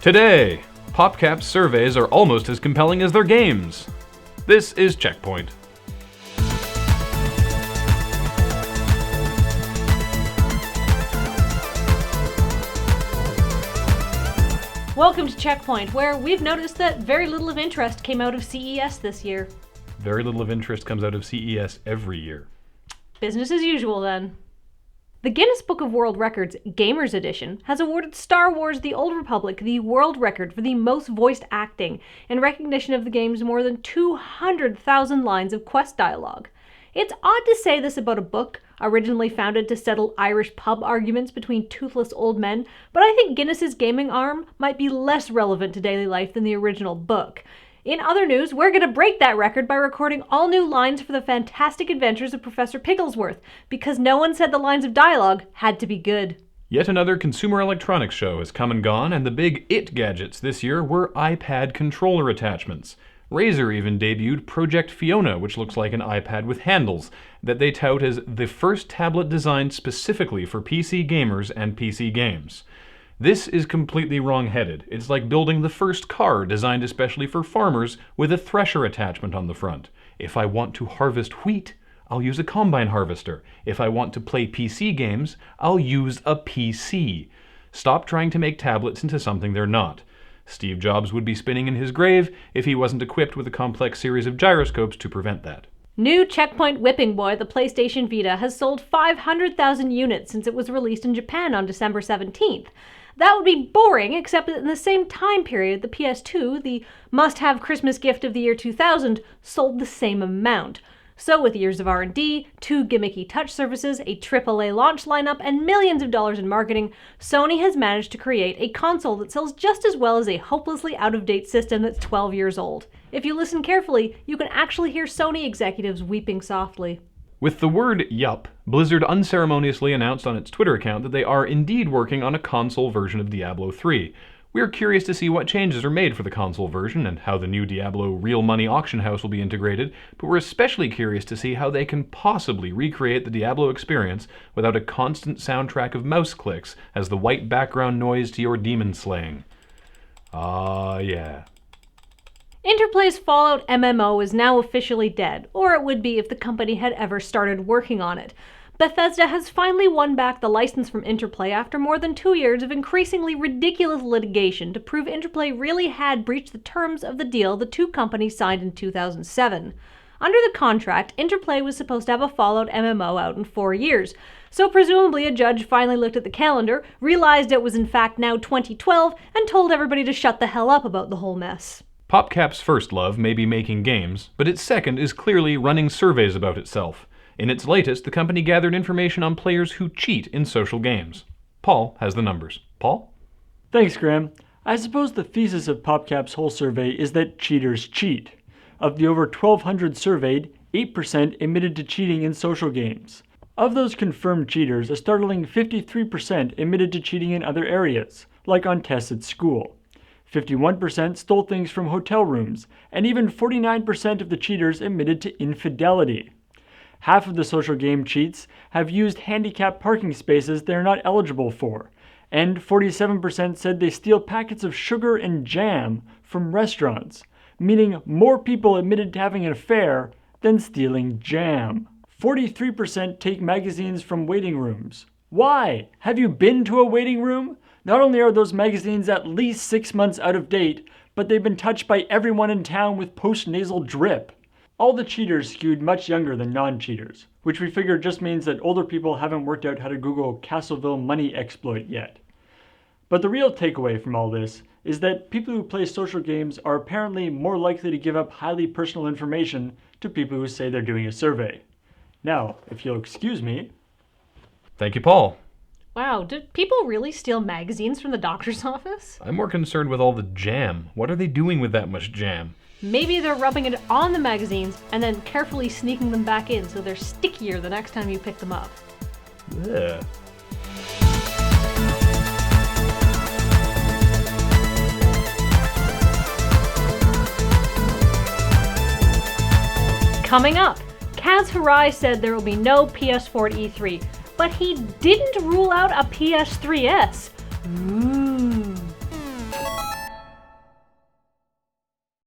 Today, PopCap's surveys are almost as compelling as their games. This is CheckPoint. Welcome to CheckPoint, where we've noticed that very little of interest came out of CES this year. Very little of interest comes out of CES every year. Business as usual, then. The Guinness Book of World Records Gamers Edition has awarded Star Wars: The Old Republic the world record for the most voiced acting in recognition of the game's more than 200,000 lines of quest dialogue. It's odd to say this about a book originally founded to settle Irish pub arguments between toothless old men, but I think Guinness's gaming arm might be less relevant to daily life than the original book. In other news, we're going to break that record by recording all new lines for the fantastic adventures of Professor Pigglesworth, because no one said the lines of dialogue had to be good. Yet another consumer electronics show has come and gone, and the big IT gadgets this year were iPad controller attachments. Razer even debuted Project Fiona, which looks like an iPad with handles, that they tout as the first tablet designed specifically for PC gamers and PC games. This is completely wrong-headed. It's like building the first car designed especially for farmers with a thresher attachment on the front. If I want to harvest wheat, I'll use a combine harvester. If I want to play PC games, I'll use a PC. Stop trying to make tablets into something they're not. Steve Jobs would be spinning in his grave if he wasn't equipped with a complex series of gyroscopes to prevent that. New CheckPoint Whipping Boy, the PlayStation Vita, has sold 500,000 units since it was released in Japan on December 17th. That would be boring, except that in the same time period, the PS2, the must-have Christmas gift of the year 2000, sold the same amount. So with years of R&D, 2 gimmicky touch surfaces, a AAA launch lineup, and millions of dollars in marketing, Sony has managed to create a console that sells just as well as a hopelessly out-of-date system that's 12 years old. If you listen carefully, you can actually hear Sony executives weeping softly. With the word yup, Blizzard unceremoniously announced on its Twitter account that they are indeed working on a console version of Diablo 3. We are curious to see what changes are made for the console version and how the new Diablo real money auction house will be integrated, but we're especially curious to see how they can possibly recreate the Diablo experience without a constant soundtrack of mouse clicks as the white background noise to your demon slaying. Yeah. Interplay's Fallout MMO is now officially dead, or it would be if the company had ever started working on it. Bethesda has finally won back the license from Interplay after more than 2 years of increasingly ridiculous litigation to prove Interplay really had breached the terms of the deal the two companies signed in 2007. Under the contract, Interplay was supposed to have a Fallout MMO out in 4 years, so presumably a judge finally looked at the calendar, realized it was in fact now 2012, and told everybody to shut the hell up about the whole mess. PopCap's first love may be making games, but its second is clearly running surveys about itself. In its latest, the company gathered information on players who cheat in social games. Paul has the numbers. Paul? Thanks, Graham. I suppose the thesis of PopCap's whole survey is that cheaters cheat. Of the over 1,200 surveyed, 8% admitted to cheating in social games. Of those confirmed cheaters, a startling 53% admitted to cheating in other areas, like on tests at school. 51% stole things from hotel rooms, and even 49% of the cheaters admitted to infidelity. Half of the social game cheats have used handicapped parking spaces they are not eligible for, and 47% said they steal packets of sugar and jam from restaurants, meaning more people admitted to having an affair than stealing jam. 43% take magazines from waiting rooms. Why? Have you been to a waiting room? Not only are those magazines at least 6 months out of date, but they've been touched by everyone in town with post-nasal drip. All the cheaters skewed much younger than non-cheaters, which we figure just means that older people haven't worked out how to Google Castleville money exploit yet. But the real takeaway from all this is that people who play social games are apparently more likely to give up highly personal information to people who say they're doing a survey. Now, if you'll excuse me. Thank you, Paul. Wow, did people really steal magazines from the doctor's office? I'm more concerned with all the jam. What are they doing with that much jam? Maybe they're rubbing it on the magazines and then carefully sneaking them back in so they're stickier the next time you pick them up. Ugh. Coming up, Kaz Hirai said there will be no PS4 at E3, but he didn't rule out a PS3S. Ooh.